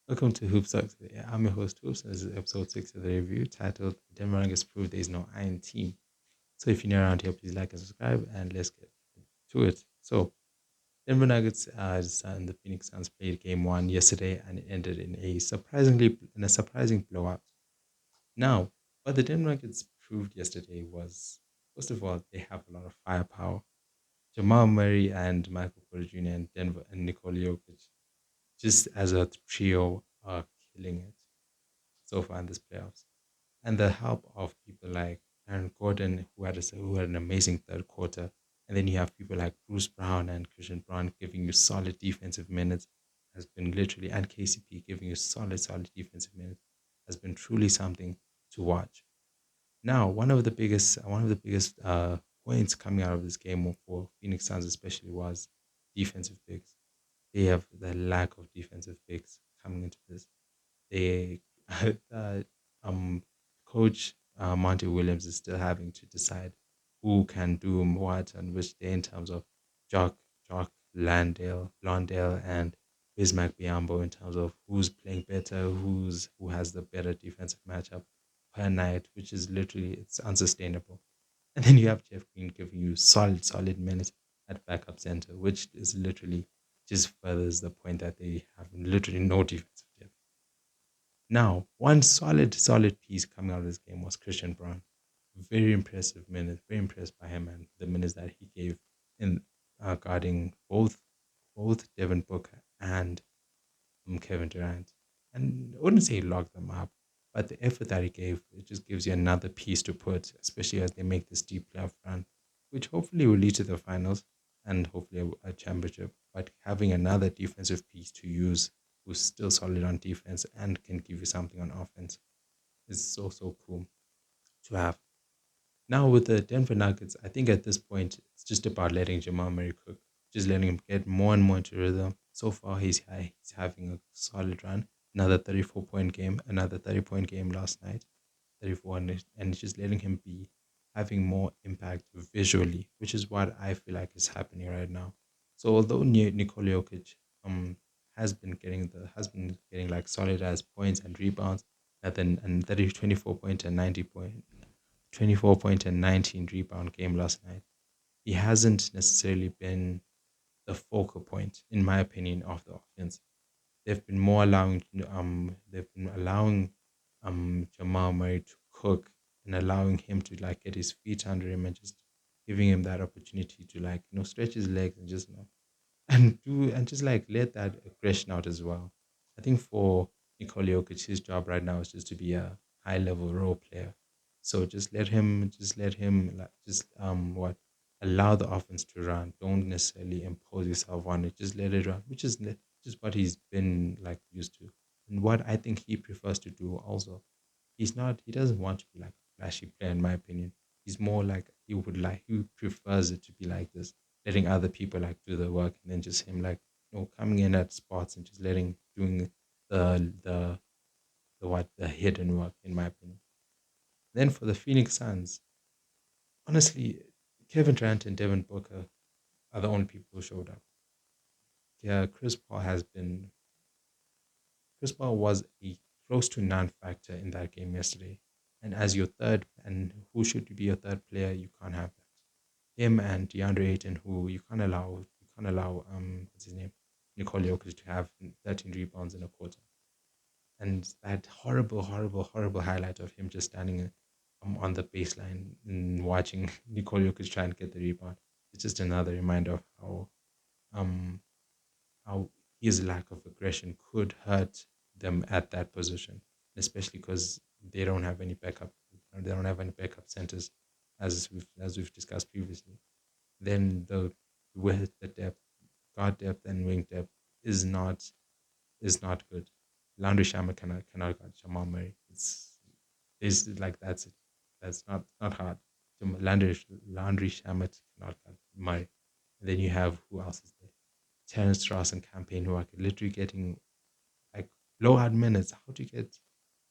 Welcome to Hoops Talk today. I'm your host Hoops, and this is episode 6 of the review titled Denver Nuggets Prove There's No Iron Team. So if you're new around here, please like and subscribe, and let's get to it. So Denver Nuggets and the Phoenix Suns played game one yesterday, and it ended in a surprising blowout. Now, what the Denver Nuggets proved yesterday was, first of all, they have a lot of firepower. Jamal Murray and Michael Porter Jr. and Denver and Nikola Jokic, just as a trio, are killing it so far in this playoffs. And the help of people like Aaron Gordon, who had an amazing third quarter, and then you have people like Bruce Brown and Christian Brown giving you solid defensive minutes, has been literally, and KCP giving you solid defensive minutes, has been truly something to watch. Now, one of the biggest points coming out of this game for Phoenix Suns especially was defensive picks. They have the lack of defensive picks coming into this. They uh, um coach Monty Williams is still having to decide who can do what on which day in terms of Jock Landale and Bismack Biombo in terms of who's playing better, who has the better defensive matchup per night, which is literally it's unsustainable. And then you have Jeff Green giving you solid minutes at backup center, which is literally just furthers the point that they have literally no defensive depth. Now, one solid piece coming out of this game was Christian Brown. Very impressive minutes. Very impressed by him and the minutes that he gave in guarding both Devin Booker and Kevin Durant. And I wouldn't say he locked them up, but the effort that he gave, it just gives you another piece to put, especially as they make this deep playoff run, which hopefully will lead to the finals and hopefully a championship. But having another defensive piece to use who's still solid on defense and can give you something on offense is so cool to have. Now with the Denver Nuggets, I think at this point it's just about letting Jamal Murray cook, just letting him get more and more into rhythm. So far, he's having a solid run. Another 34-point game, another 30-point game last night, 34, and it's just letting him be having more impact visually, which is what I feel like is happening right now. So although Nikola Jokic has been getting like solid as points and rebounds, and 24 point and 24 point and 19 rebound game last night. He hasn't necessarily been the focal point, in my opinion, of the offense. They've been allowing Jamal Murray to cook and allowing him to like get his feet under him and just giving him that opportunity to like stretch his legs and just and just like let that aggression out as well. I think for Nikola Jokic, his job right now is just to be a high level role player. So just let him like just what allow the offense to run. Don't necessarily impose yourself on it. Just let it run, which is just what he's been like used to, and what I think he prefers to do. Also, he doesn't want to be like a flashy player, in my opinion. He's more like he prefers it to be like this, letting other people like do the work, and then just him like coming in at spots and just doing the the hidden work, in my opinion. Then for the Phoenix Suns, honestly, Kevin Durant and Devin Booker are the only people who showed up. Yeah, Chris Paul was a close to non-factor in that game yesterday. And as your third, and who should be your third player, you can't have that. Him and DeAndre Ayton, who you can't allow what's his name, Nikola Jokic to have 13 rebounds in a quarter. And that horrible highlight of him just standing on the baseline and watching Nikola Jokic try and get the rebound. It's just another reminder of um how his lack of aggression could hurt them at that position, especially because they don't have any backup centers, as we've discussed previously. Then the with the depth, guard depth and wing depth is not good. Landry Shamet cannot guard Jamal Murray. It's like that's it. That's not hard. Landry Shamet cannot guard Murray. And then you have who else is there? Terrence Ross and Campaign who are literally getting like low hard minutes. How do you get?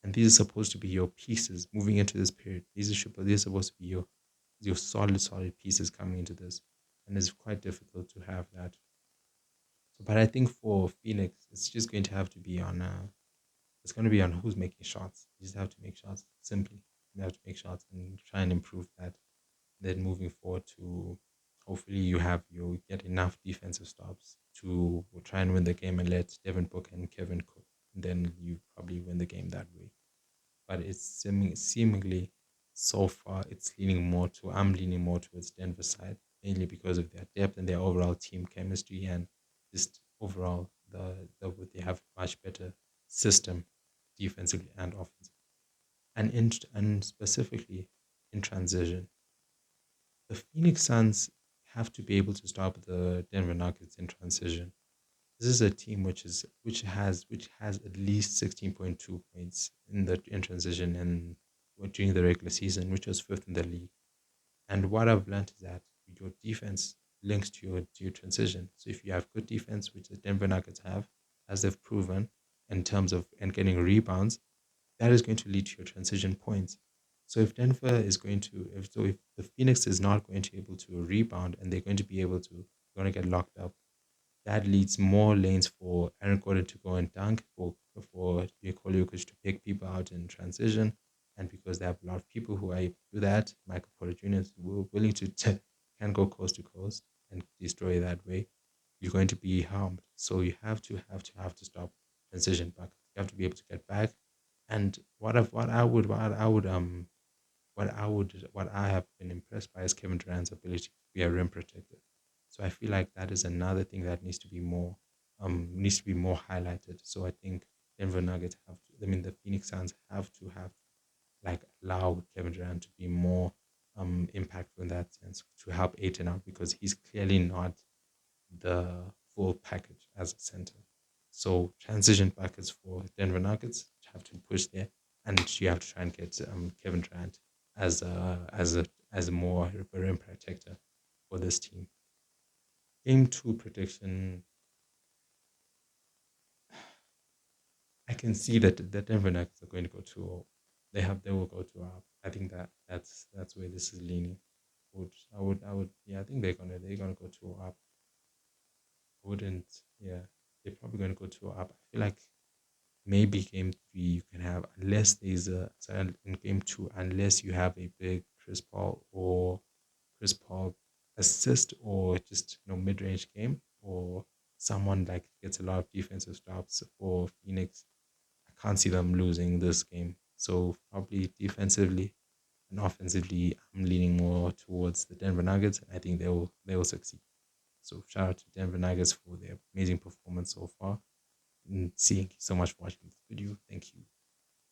And these are supposed to be your pieces moving into this period. These are supposed to be your solid pieces coming into this, and it's quite difficult to have that. So, but I think for Phoenix, it's just going to have to be on. It's going to be on who's making shots. You just have to make shots simply. You have to make shots and try and improve that. Then moving forward to hopefully you get enough defensive stops to try and win the game and let Devin Booker and Kevin cook. And then you probably win the game that way. But it's seemingly so far it's leaning more to I'm leaning more towards Denver side, mainly because of their depth and their overall team chemistry and just overall they have much better system defensively and offensively. And specifically in transition, the Phoenix Suns have to be able to stop the Denver Nuggets in transition. This is a team which has at least 16.2 points in transition and during the regular season, which was fifth in the league. And what I've learned is that your defense links to your transition. So if you have good defense, which the Denver Nuggets have, as they've proven in terms of and getting rebounds, that is going to lead to your transition points. So if Denver is going to if the Phoenix is not going to be able to rebound and they're going to be able to going to get locked up, that leads more lanes for Aaron Gordon to go and dunk, for Nikola Jokic to pick people out in transition, and because they have a lot of people who are able to do that, Michael Porter Jr. is willing to can go coast to coast and destroy that way. You're going to be harmed, so you have to stop transition back. You have to be able to get back. And what I have been impressed by is Kevin Durant's ability to be a rim protector. So I feel like that is another thing that needs to be more highlighted. So I think Denver Nuggets have to. I mean, the Phoenix Suns have to like allow Kevin Durant to be more impactful in that sense to help Aiton out because he's clearly not the full package as a center. So transition buckets for Denver Nuggets have to push there, and you have to try and get Kevin Durant as a more rim protector for this team. Game two prediction. I can see that the Denver Nuggets are going to go 2-0. They will go 2 up. I think that's where this is leaning. I would yeah, I think they're gonna go 2 up. I wouldn't yeah. They're probably gonna go 2 up. I feel like maybe game three you can have unless there's a so in game two, unless you have a big Chris Paul assist or just mid range game or someone like gets a lot of defensive stops for Phoenix. I can't see them losing this game. So probably defensively and offensively, I'm leaning more towards the Denver Nuggets, and I think they will succeed. So shout out to Denver Nuggets for their amazing performance so far. And thank you so much for watching this video. Thank you.